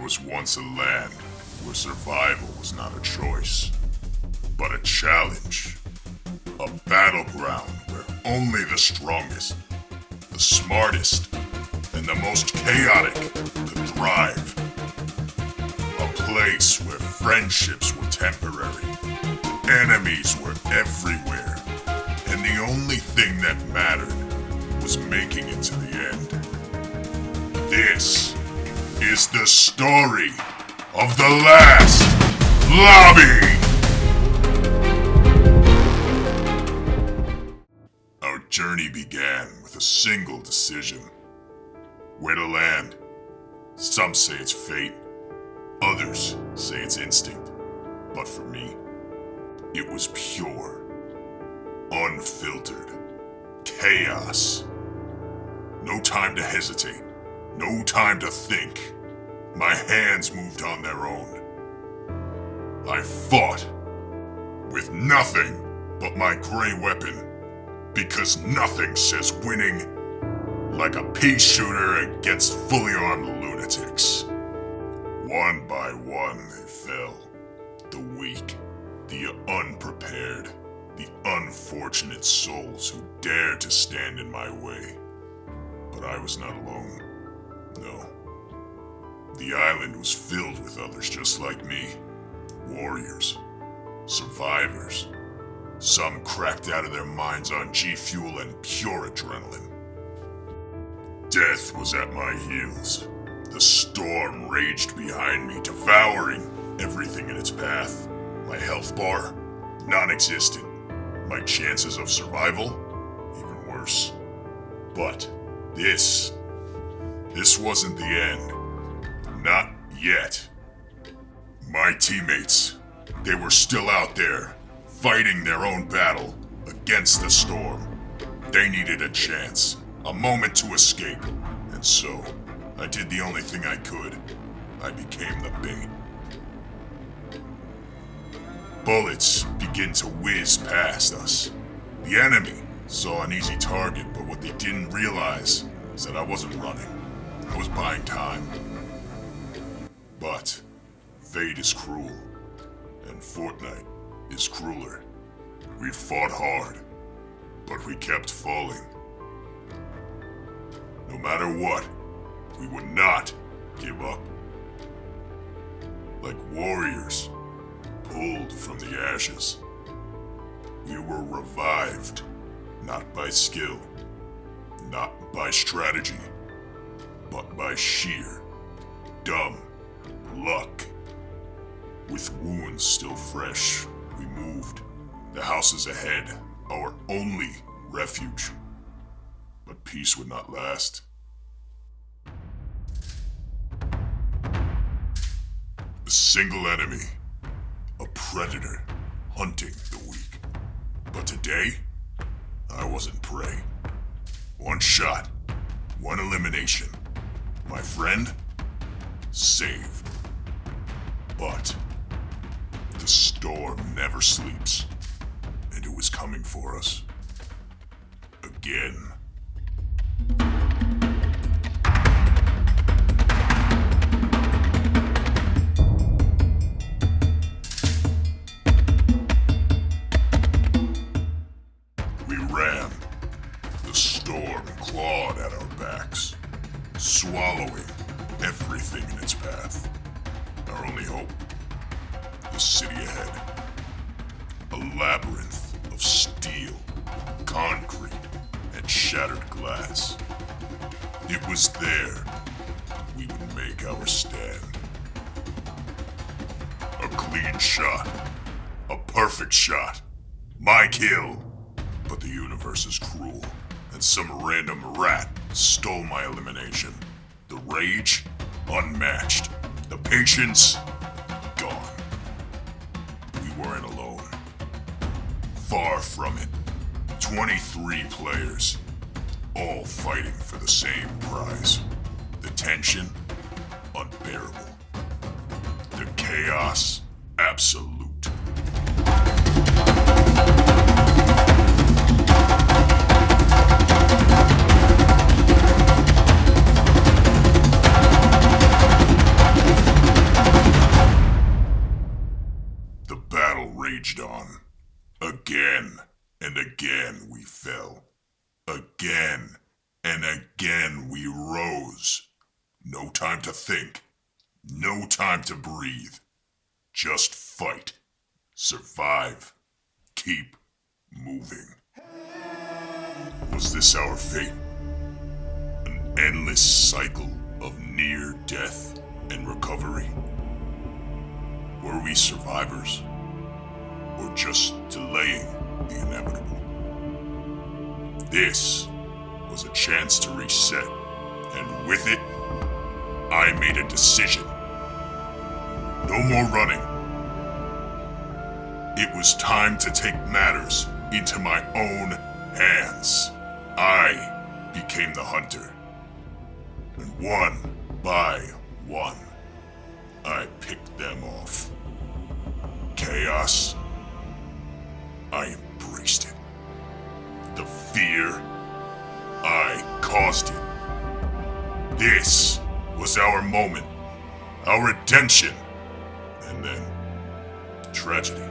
was once a land where survival was not a choice, but a challenge. A battleground where only the strongest, the smartest, and the most chaotic could thrive. A place where friendships were temporary, enemies were everywhere, and the only thing that mattered was making it to the end. This is the story of the last lobby! Our journey began with a single decision. Where to land. Some say it's fate, others say it's instinct. But for me, it was pure, unfiltered chaos. No time to hesitate, no time to think. My hands moved on their own. I fought with nothing but my gray weapon, because nothing says winning like a pea shooter against fully armed lunatics. One by one they fell. The weak, the unprepared, the unfortunate souls who dared to stand in my way. But I was not alone. No. The island was filled with others just like me. Warriors. Survivors. Some cracked out of their minds on G Fuel and pure adrenaline. Death was at my heels. The storm raged behind me, devouring everything in its path. My health bar, non-existent. My chances of survival, even worse. But this wasn't the end. Not yet. My teammates, they were still out there, fighting their own battle against the storm. They needed a chance, a moment to escape, and so I did the only thing I could. I became the bait. Bullets begin to whiz past us. The enemy saw an easy target, but what they didn't realize is that I wasn't running. I was buying time. But fate is cruel, and Fortnite is crueler. We fought hard, but we kept falling. No matter what, we would not give up. Like warriors pulled from the ashes, we were revived, not by skill, not by strategy, but by sheer, dumb luck. With wounds still fresh, we moved. The houses ahead, our only refuge. But peace would not last. A single enemy, a predator hunting the weak. But today, I wasn't prey. One shot, one elimination. My friend, saved. But the storm never sleeps, and it was coming for us. Again. We ran. The storm clawed at our backs, swallowing everything in its path. Our only hope, the city ahead. A labyrinth of steel, concrete, and shattered glass. It was there we would make our stand. A clean shot. A perfect shot. My kill. But the universe is cruel, and some random rat stole my elimination. The rage, unmatched. The patience, gone. We weren't alone. Far from it. 23 players, all fighting for the same prize. The tension, unbearable. The chaos, absolute. trudged on. Again and again we fell. Again and again we rose. No time to think. No time to breathe. Just fight. Survive. Keep moving. Was this our fate? An endless cycle of near death and recovery? Were we survivors? Or just delaying the inevitable? This was a chance to reset, and with it, I made a decision. No more running. It was time to take matters into my own hands. I became the hunter. And one by one, I picked them off. Chaos, I embraced it. The fear, I caused it. This was our moment, our redemption. And then, tragedy.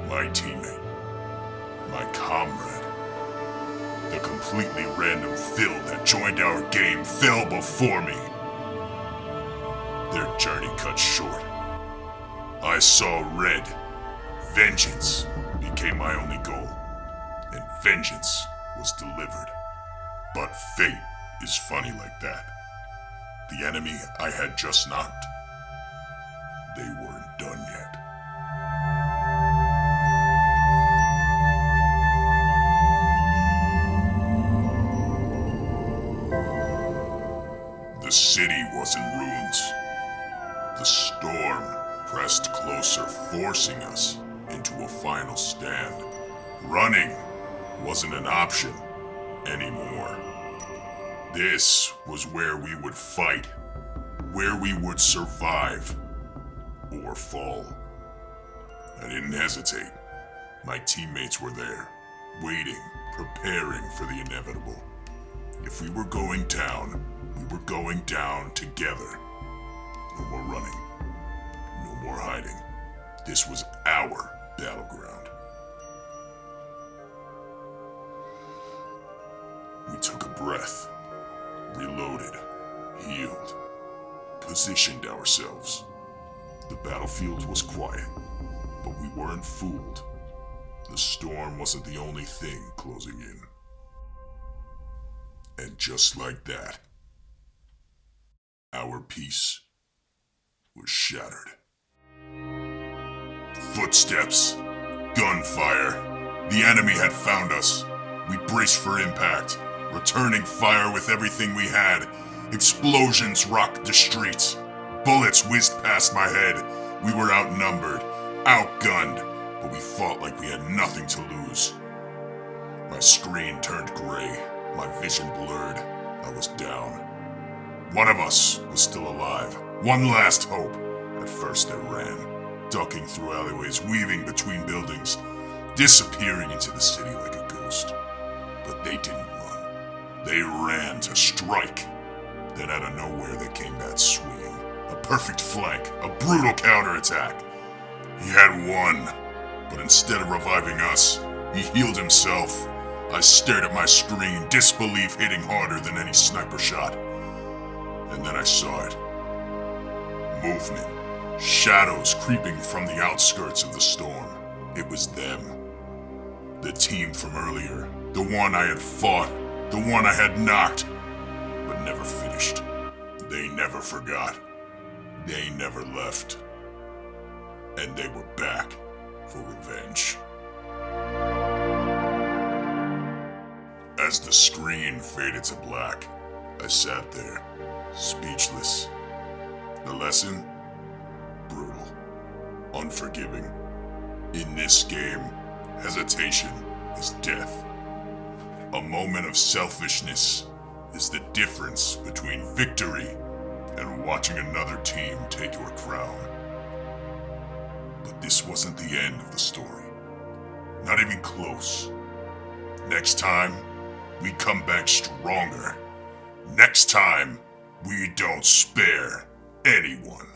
My teammate, my comrade, the completely random Phil that joined our game fell before me. Their journey cut short. I saw red. Vengeance became my only goal, and vengeance was delivered. But fate is funny like that. The enemy I had just knocked, they weren't done yet. The city was in ruins. The storm pressed closer, forcing us into a final stand. Running wasn't an option anymore. This was where we would fight, where we would survive or fall. I didn't hesitate. My teammates were there, waiting, preparing for the inevitable. If we were going down, we were going down together. No more running. No more hiding. This was our battleground. We took a breath, reloaded, healed, positioned ourselves. The battlefield was quiet, but we weren't fooled. The storm wasn't the only thing closing in. And just like that, our peace was shattered. Footsteps, gunfire. The enemy had found us. We braced for impact, returning fire with everything we had. Explosions rocked the streets. Bullets whizzed past my head. We were outnumbered, outgunned, but we fought like we had nothing to lose. My screen turned gray, my vision blurred. I was down. One of us was still alive. One last hope. At first I ran, ducking through alleyways, weaving between buildings, disappearing into the city like a ghost. But they didn't run. They ran to strike. Then out of nowhere they came that swinging. A perfect flank, a brutal counterattack. He had won, but instead of reviving us, he healed himself. I stared at my screen, disbelief hitting harder than any sniper shot. And then I saw it. Movement. Shadows creeping from the outskirts of the storm. It was them. The team from earlier. The one I had fought. The one I had knocked. But never finished. They never forgot. They never left. And they were back for revenge. As the screen faded to black, I sat there, speechless. The lesson? Brutal. Unforgiving. In this game, hesitation is death. A moment of selfishness is the difference between victory and watching another team take your crown. But this wasn't the end of the story. Not even close. Next time, we come back stronger. Next time, we don't spare anyone.